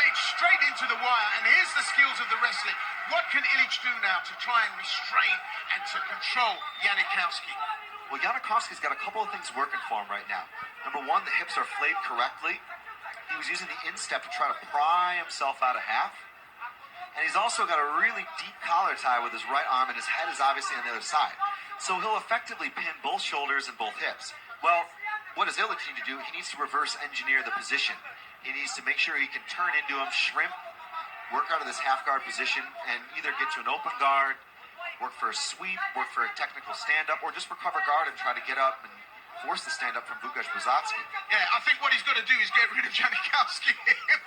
Illich straight into the wire, and here's the skills of the wrestling. What can Illich do now to try and restrain and to control Janikowski? Well, Janikowski's got a couple of things working for him right now. Number one, the hips are flayed correctly. He was using the instep to try to pry himself out of half. And he's also got a really deep collar tie with his right arm, and his head is obviously on the other side. So he'll effectively pin both shoulders and both hips. Well, what does Illich need to do? He needs to reverse engineer the position. He needs to make sure he can turn into him, shrimp, work out of this half guard position, and either get to an open guard, work for a sweep, work for a technical stand-up, or just recover guard and try to get up and force the stand-up from Brzatzki. Yeah, I think what he's got to do is get rid of Janikowski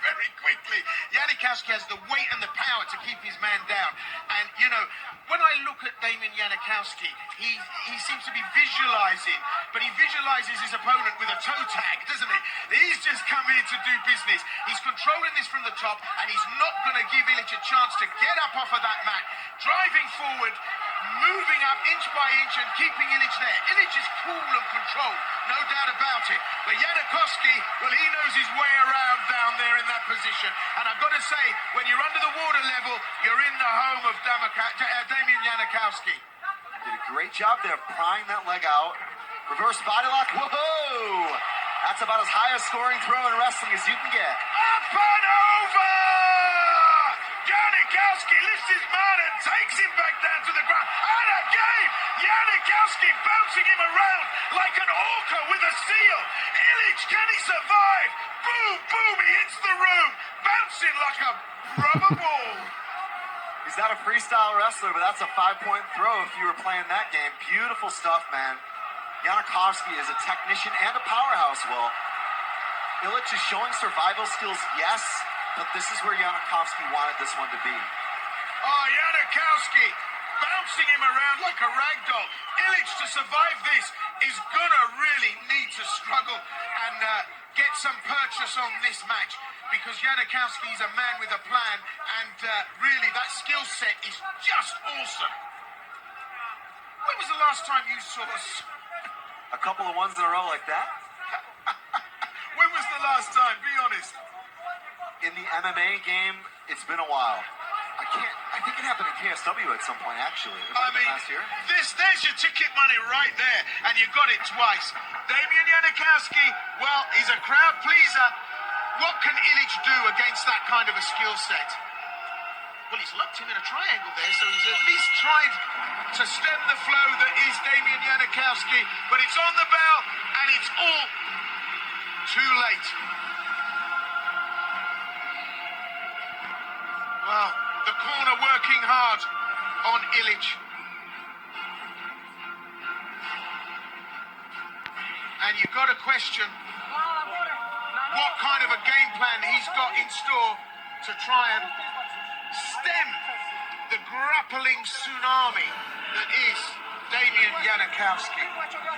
very quickly. Janikowski has the weight and the power to keep his man down. And, you know, when I look at Damian Janikowski, he seems to be visualizing, but he visualizes his opponent with a toe tag, doesn't he? He's just come here to do business. He's controlling this from the top, and he's not going to give Illich a chance to get up off of that mat. Driving forward, moving up inch by inch and keeping Illich there. Illich is cool and controlled, no doubt about it. But Janikowski, well, he knows his way around down there in that position. And I've got to say, when you're under the water level, you're in the home of Damian Janikowski. Did a great job there, prying that leg out. Reverse body lock, whoa! That's about as high a scoring throw in wrestling as you can get. Up and over! Janikowski lifts his man and takes him back down to the ground. And again, Janikowski bouncing him around like an orca with a seal. Illich, can he survive? Boom, boom, he hits the room, bouncing like a rubber ball. He's not a freestyle wrestler, but that's a 5-point throw if you were playing that game. Beautiful stuff, man. Janikowski is a technician and a powerhouse, Will. Illich is showing survival skills, yes, but this is where Janikowski wanted this one to be. Oh, Janikowski bouncing him around like a rag doll. Illich, to survive this, is gonna really need to struggle and get some purchase on this match, because Janikowski is a man with a plan, and really that skill set is just awesome. When was the last time you saw us? A couple of ones in a row like that? When was the last time? Be honest. In the MMA game, it's been a while. I think it happened in KSW at some point, actually. I mean, last year. There's your ticket money right there, and you got it twice. Damian Janikowski, well, he's a crowd pleaser. What can Illich do against that kind of a skill set? Well, he's locked him in a triangle there, so he's at least tried to stem the flow that is Damian Janikowski, but it's on the bell, and it's all too late. Well, the corner working hard on Illich. And you've got to question what kind of a game plan he's got in store to try and stem the grappling tsunami that is Damian Janikowski.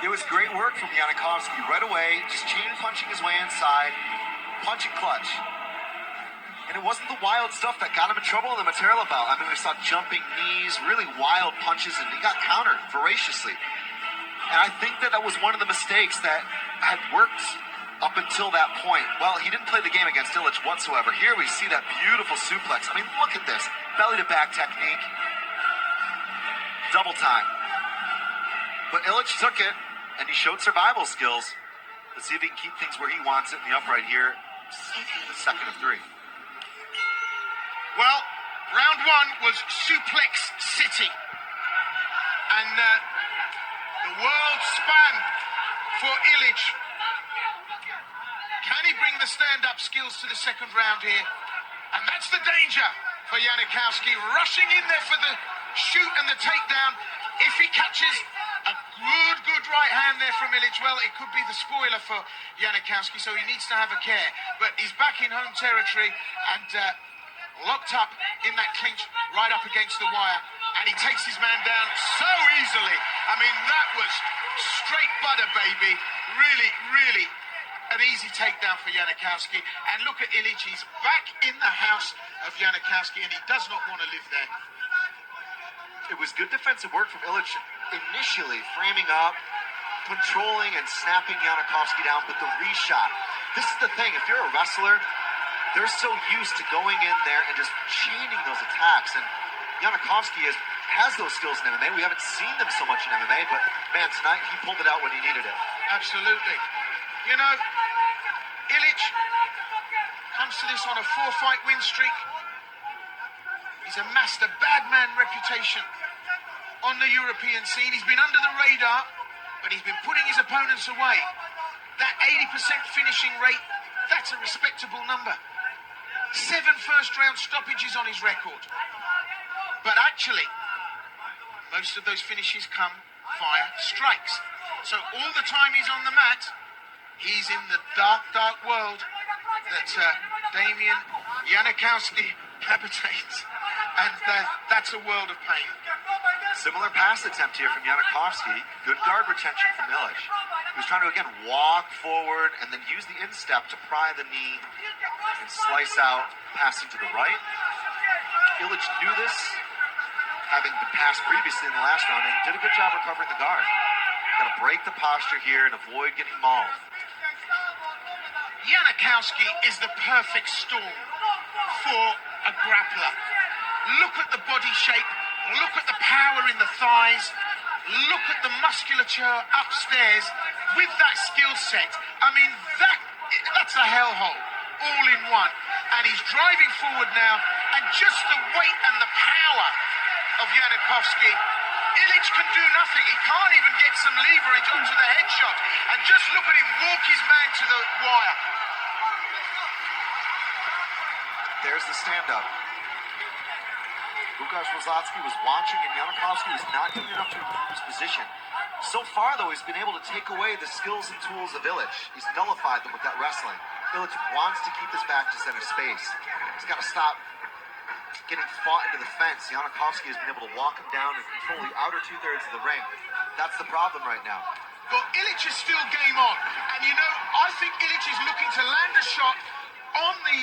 It was great work from Janikowski right away, just chain punching his way inside, punch and clutch. And it wasn't the wild stuff that got him in trouble in the Material bout. I mean, we saw jumping knees, really wild punches, and he got countered voraciously. And I think that was one of the mistakes that had worked up until that point. Well, he didn't play the game against Illich whatsoever. Here we see that beautiful suplex. I mean, look at this. Belly to back technique. Double time. But Illich took it, and he showed survival skills. Let's see if he can keep things where he wants it in the upright here. The second of three. Well, round one was Suplex City. And the world span for Illich. Can he bring the stand-up skills to the second round here? And that's the danger for Janikowski, rushing in there for the shoot and the takedown. If he catches a good right hand there from Illich, well, it could be the spoiler for Janikowski, so he needs to have a care. But he's back in home territory and locked up in that clinch right up against the wire, and he takes his man down so easily. I mean, that was straight butter, baby. Really an easy takedown for Janikowski. And look at Illich, he's back in the house of Janikowski, and he does not want to live there. It was good defensive work from Illich initially, framing up, controlling and snapping Janikowski down, but the reshot. This is the thing, if you're a wrestler, they're so used to going in there and just chaining those attacks. And Janikowski has those skills in MMA. We haven't seen them so much in MMA, but man, tonight he pulled it out when he needed it. Absolutely. You know, Ilić comes to this on a 4-fight win streak. He's amassed a bad man reputation on the European scene. He's been under the radar, but he's been putting his opponents away. That 80% finishing rate, that's a respectable number. 7 first-round stoppages on his record. But actually, most of those finishes come via strikes. So all the time he's on the mat, he's in the dark, dark world that Damian Janikowski habitates. And that's a world of pain. Similar pass attempt here from Janikowski. Good guard retention from Ilić. He was trying to, again, walk forward and then use the instep to pry the knee and slice out, passing to the right. Ilić knew this, having been passed previously in the last round, and did a good job recovering the guard. Got to break the posture here and avoid getting mauled. Janikowski is the perfect storm for a grappler. Look at the body shape, look at the power in the thighs, look at the musculature upstairs with that skill set. I mean, that's a hellhole, all in one. And he's driving forward now, and just the weight and the power of Janikowski. Ilić can do nothing. He can't even get some leverage onto the headshot. And just look at him walk his man to the wire. There's the stand-up. Łukasz Rosacki was watching, and Janikowski was not doing enough to improve his position. So far, though, he's been able to take away the skills and tools of Ilić. He's nullified them with that wrestling. Ilić wants to keep his back to center space. He's got to stop getting fought into the fence. Janikowski has been able to walk him down and control the outer two-thirds of the ring. That's the problem right now. But Ilić is still game on. And you know, I think Ilić is looking to land a shot on the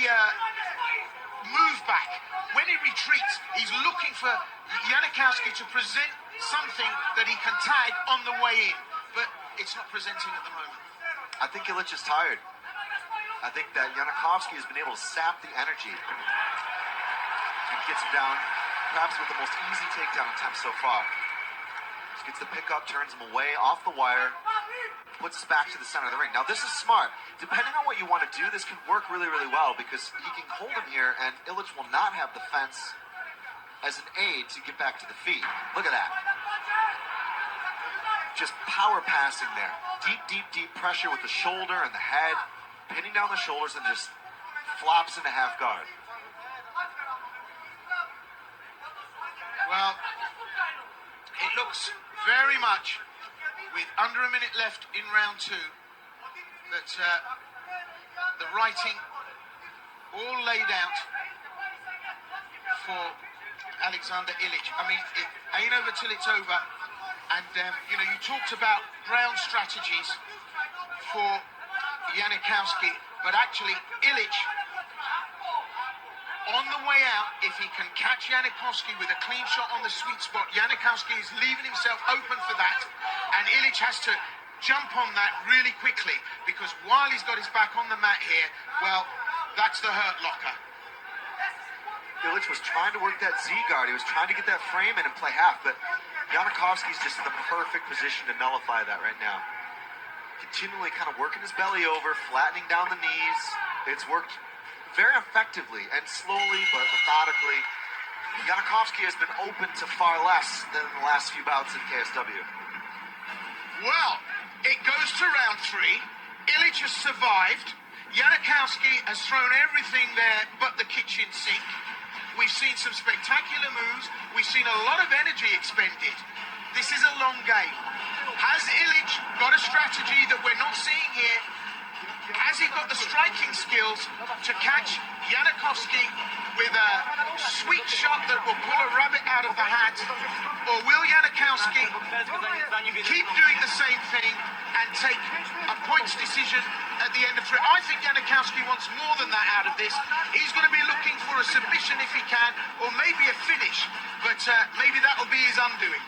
move back. When he retreats, he's looking for Janikowski to present something that he can tag on the way in. But it's not presenting at the moment. I think Ilić is tired. I think that Janikowski has been able to sap the energy and gets him down, perhaps with the most easy takedown attempt so far. Just gets the pickup, turns him away, off the wire, puts us back to the center of the ring. Now, this is smart. Depending on what you want to do, this can work really, really well because he can hold him here, and Ilić will not have the fence as an aid to get back to the feet. Look at that. Just power passing there. Deep, deep, deep pressure with the shoulder and the head, pinning down the shoulders and just flops into half guard. Well, it looks very much, with under a minute left in round 2, that the writing all laid out for Alexander Ilić. I mean, it ain't over till it's over. And, you know, you talked about ground strategies for Janikowski, but actually Ilić, on the way out, if he can catch Janikowski with a clean shot on the sweet spot, Janikowski is leaving himself open for that, and Ilić has to jump on that really quickly, because while he's got his back on the mat here, well, that's the hurt locker. Ilić was trying to work that Z guard. He was trying to get that frame in and play half, but Janikowski's just in the perfect position to nullify that right now. Continually kind of working his belly over, flattening down the knees. It's worked very effectively and slowly but methodically. Janikowski has been open to far less than the last few bouts in KSW. Well, it goes to round 3. Ilić has survived. Janikowski has thrown everything there but the kitchen sink. We've seen some spectacular moves. We've seen a lot of energy expended. This is a long game. Has Ilić got a strategy that we're not seeing here? Has he got the striking skills to catch Janikowski with a sweet shot that will pull a rabbit out of the hat? Or will Janikowski keep doing the same thing and take a points decision at the end of 3? I think Janikowski wants more than that out of this. He's going to be looking for a submission if he can, or maybe a finish, but maybe that'll be his undoing.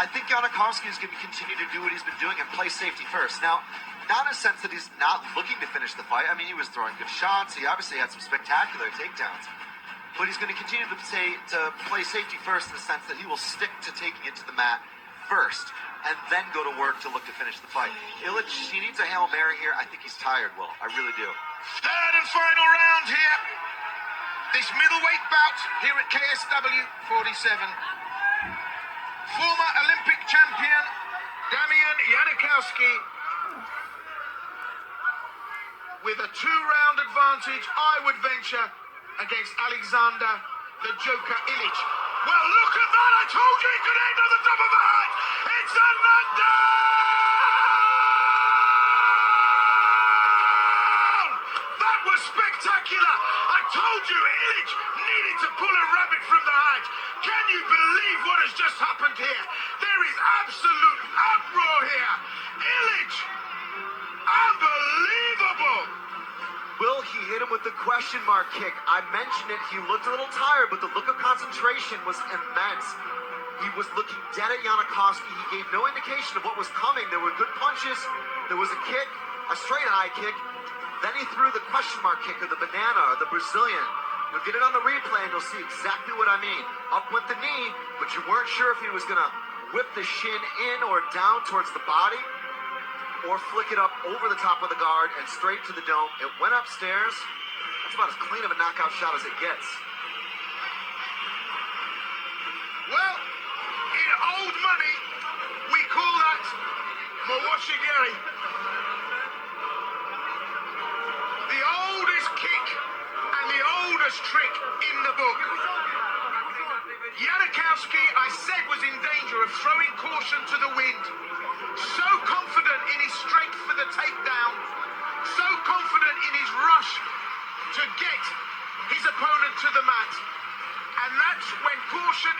I think Janikowski is going to continue to do what he's been doing and play safety first. Now, Not in a sense that he's not looking to finish the fight. I mean, he was throwing good shots. He obviously had some spectacular takedowns. But he's going to continue to play safety first in the sense that he will stick to taking it to the mat first and then go to work to look to finish the fight. Illich, he needs a Hail Mary here. I think he's tired, Will. I really do. Third and final round here. This middleweight bout here at KSW 47. Former Olympic champion Damian Janikowski with a 2-round advantage, I would venture, against Alexander the Joker Illich. Well, look at that! I told you he could end on the top of the head! It's a knockdown! That was spectacular! I told you Illich needed to pull a rabbit from the hat. Can you believe what has just happened here? There is absolute uproar here. Illich! Unbelievable! Will, he hit him with the question mark kick. I mentioned it. He looked a little tired, but the look of concentration was immense. He was looking dead at Janikowski. He gave no indication of what was coming. There were good punches. There was a kick, a straight high kick. Then he threw the question mark kick of the banana, or the Brazilian. You'll get it on the replay, and you'll see exactly what I mean. Up went the knee, but you weren't sure if he was going to whip the shin in or down towards the body, or flick it up over the top of the guard and straight to the dome. It went upstairs. That's about as clean of a knockout shot as it gets. Well, in old money, we call that Mawashigeri. The oldest kick and the oldest trick in the book. Janikowski, I said, was in danger of throwing caution to the wind. So confident in his strength for the takedown, so confident in his rush to get his opponent to the mat. And that's when caution